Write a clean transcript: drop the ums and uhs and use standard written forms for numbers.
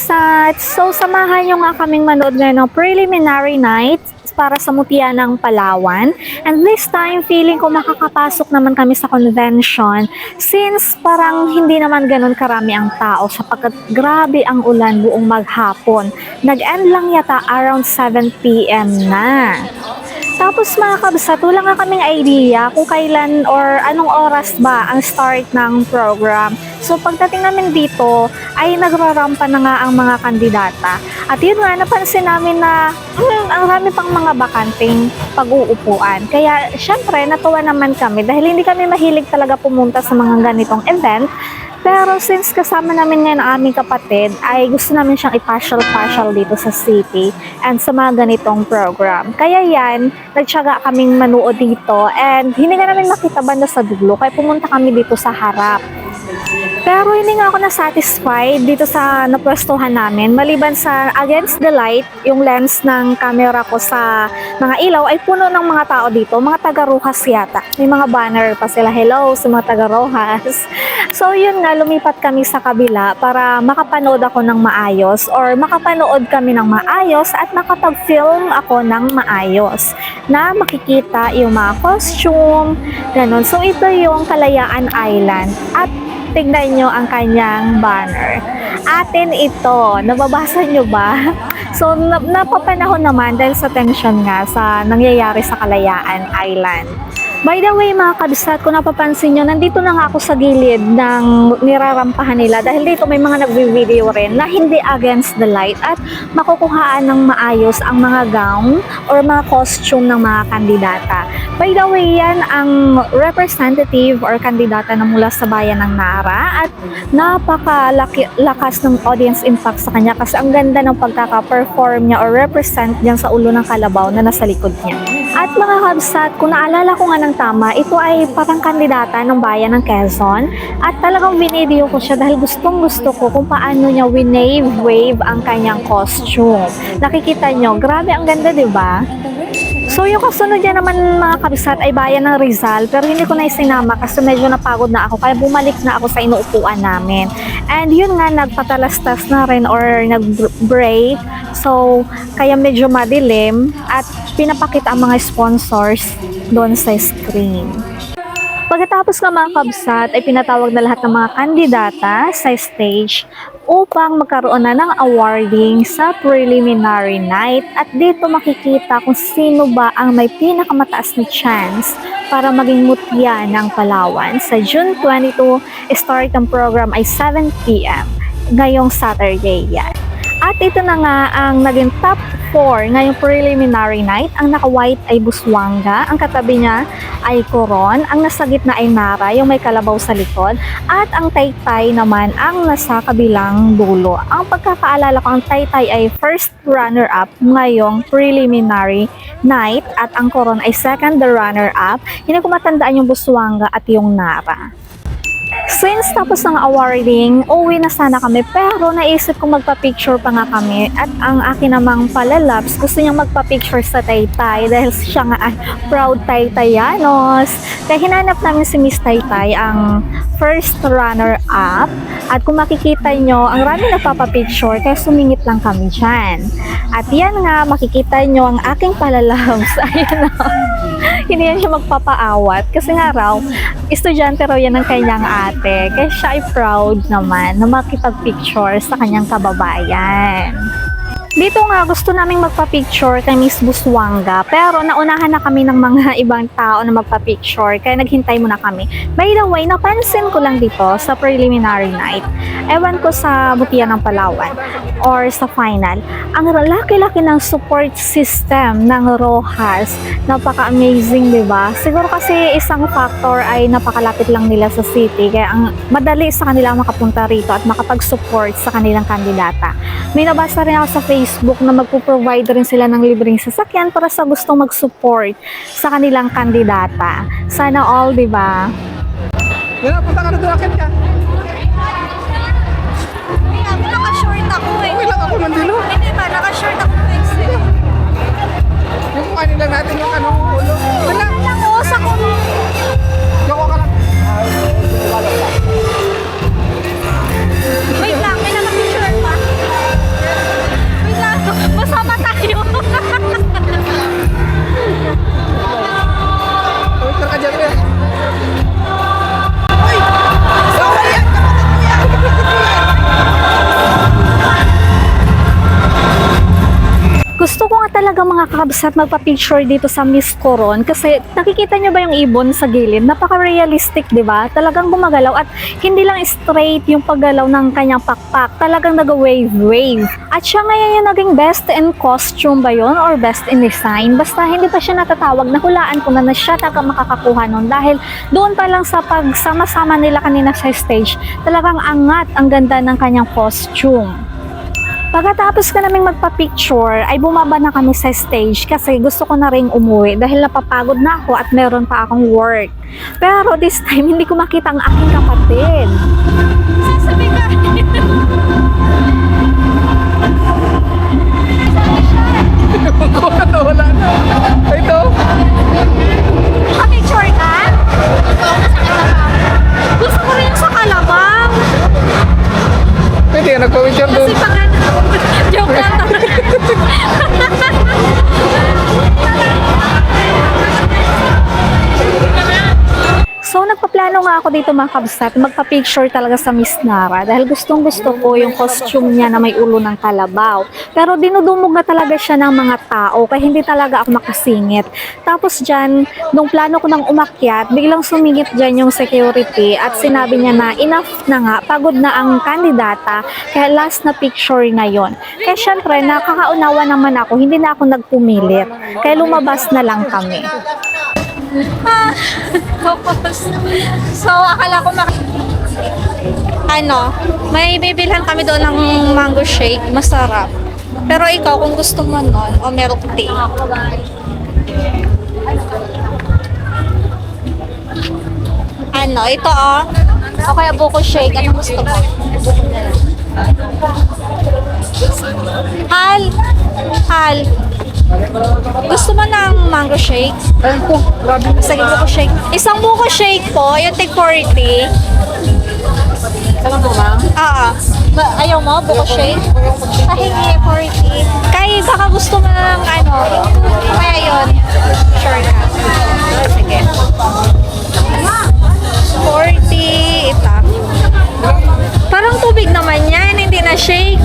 kabsat! So, samahan nyo nga kaming manood ngayon ng preliminary night para sa Mutya ng Palawan. And this time, feeling ko makakapasok naman kami sa convention since parang hindi naman ganun karami ang tao sapagkat grabe ang ulan buong maghapon. Nag-end lang yata around 7 p.m. na. Tapos mga kabsat, wala nga kaming idea kung kailan or anong oras ba ang start ng program. So pagdating namin dito ay nagrarampa na nga ang mga kandidata. At yun nga, napansin namin na ang rami pang mga bakanting pag-uupuan. Kaya syempre natuwa naman kami dahil hindi kami mahilig talaga pumunta sa mga ganitong event. Pero since kasama namin ngayon ang aming kapatid, ay gusto namin siyang i-pasyal-pasyal dito sa city and sa mga ganitong program. Kaya yan, nagtyaga kaming manood dito and hindi nga namin makita banda sa dulo kaya pumunta kami dito sa harap. Pero hindi nga ako na-satisfied dito sa napwestuhan namin. Maliban sa against the light, yung lens ng camera ko sa mga ilaw ay puno ng mga tao dito. Mga taga-Rojas yata. May mga banner pa sila. Hello sa mga taga-Rojas. So yun nga, lumipat kami sa kabila para makapanood ako ng maayos or makapanood kami ng maayos at makapag-film ako ng maayos na makikita yung mga costume, ganun. So ito yung Kalayaan Island at tignan nyo ang kanyang banner. Atin ito. Nababasa nyo ba? So, napapanahon naman dahil sa tension nga sa nangyayari sa Kalayaan Island. By the way mga kabsat, kung napapansin nyo, nandito na nga ako sa gilid ng nirarampahan nila dahil dito may mga nagvi-video rin na hindi against the light at makukuhaan ng maayos ang mga gown or mga costume ng mga kandidata. By the way, yan ang representative or kandidata na mula sa bayan ng Nara at napakalakas ng audience impact sa kanya kasi ang ganda ng pagkaka-perform niya or represent niya sa ulo ng kalabaw na nasa likod niya. At mga kabsat, kung naalala ko nga ng tama, ito ay parang kandidata ng bayan ng Quezon at talagang binideo ko siya dahil gustong gusto ko kung paano niya wave ang kanyang costume. Nakikita nyo, grabe ang ganda, di ba? So yung kasunod niya naman mga kabisat ay bayan ng Rizal pero hindi ko na isinama kasi medyo napagod na ako kaya bumalik na ako sa inuupuan namin. And yun nga nagpatalastas na rin or nag-break so kaya medyo madilim at pinapakita ang mga sponsors doon sa screen. Pagkatapos ng mga kabsat ay pinatawag na lahat ng mga kandidata sa stage upang magkaroon na ng awarding sa preliminary night at dito makikita kung sino ba ang may pinakamataas na chance para maging mutya ng Palawan. Sa June 22, start ng program ay 7 p.m. ngayong Saturday yan. At ito na nga ang naging top 4 ngayong preliminary night. Ang naka-white ay Buswanga, ang katabi niya ay Coron, ang nasa gitna ay Nara, yung may kalabaw sa likod, at ang Taytay naman ang nasa kabilang dulo. Ang pagkakaalala ko, ang Taytay ay first runner-up ngayong preliminary night at ang Coron ay second runner-up. Hindi ko matandaan yung Buswanga at yung Nara. Since tapos ng awarding, uwi na sana kami pero naisip kong magpa-picture pa nga kami at ang akin namang palalabs gusto niyang magpa-picture sa Taytay dahil siya nga ay proud Taytayanos. Kaya hinanap namin si Miss Taytay ang first runner-up at kung makikita nyo, ang rami nagpapa-picture kaya sumingit lang kami dyan. At yan nga, makikita nyo ang aking palalabs. Ayun na. Hindi yan siya magpapaawat kasi nga raw, estudyante raw yan ng kanyang ate. Kaya siya ay proud naman na makipag-picture sa kanyang kababayan. Dito nga gusto naming magpa-picture kay Miss Buswanga pero naunahan na kami ng mga ibang tao na magpa-picture kaya naghintay muna kami. By the way, napansin ko lang dito sa preliminary night, ewan ko sa Mutya ng Palawan or sa final, ang laki-laki ng support system ng Rojas. Napaka-amazing, di ba? Siguro kasi isang factor ay napakalapit lang nila sa city kaya ang madali sa kanila makapunta rito at makapag-support sa kanilang kandidata. May nabasa rin ako sa Facebook na magpo-provide rin sila ng libreng sasakyan para sa gustong mag-support sa kanilang kandidata. Sana all, di ba? Yan, punta ka na doon, akit ka. Naka-short ako eh. Okay lang ako nandilo. Hindi ba? Naka-short ako eh. Yung kukanin lang natin yung anong ulo. Wala. Oo, sa kuno. Yoko ka lang. Wait lang, may naka-picture pa. kabsat magpa-picture dito sa Miss Coron kasi nakikita nyo ba yung ibon sa gilid? Napaka-realistic, di ba? Talagang gumagalaw at hindi lang straight yung paggalaw ng kanyang pakpak. Talagang nag-wave-wave. At siya ngayon yung naging best in costume ba yun or best in design? Basta hindi pa siya natatawag, nahulaan ko na siya talaga makakakuha nun dahil doon pa lang sa pagsama-sama nila kanina sa stage, talagang angat ang ganda ng kanyang costume. Pagkatapos ka naming magpa-picture, ay bumaba na kami sa stage kasi gusto ko na ring umuwi dahil napapagod na ako at meron pa akong work. Pero this time, hindi ko makita ang aking kapatid. Sasabi ka. Wala na. Ito. Pa-picture ka? Gusto ko rin sa Kalabaw. Pwede ka nagpa-picture doon. Kasi pang ano, joke lang. So, nagpaplano nga ako dito mga kabsat, magpa-picture talaga sa Miss Nara dahil gustong-gusto ko yung costume niya na may ulo ng kalabaw. Pero dinudumog na talaga siya ng mga tao kaya hindi talaga ako makasingit. Tapos dyan, nung plano ko nang umakyat, biglang sumingit dyan yung security at sinabi niya na enough na nga, pagod na ang kandidata, kaya last na picture na yon. Kaya syempre, nakakaunawa naman ako, hindi na ako nagpumilit. Kaya lumabas na lang kami. Tapos, so akala ko may bibilhan kami doon ng mango shake, masarap. Pero ikaw, kung gusto mo nun, o milk tea. Ito o kaya buko shake, anong gusto mo? Hal, gusto mo ng mango shake? Ayun po. Grabe. Sige, buko shake. Isang buko shake po, yung tig 40. Alam mo, ma'am? Ayaw mo, buko shake? Pahingi, 40. Kaya baka gusto mo ng kaya yun. Sure ka. Sige. 40, itak. Parang tubig naman yan, hindi na shake.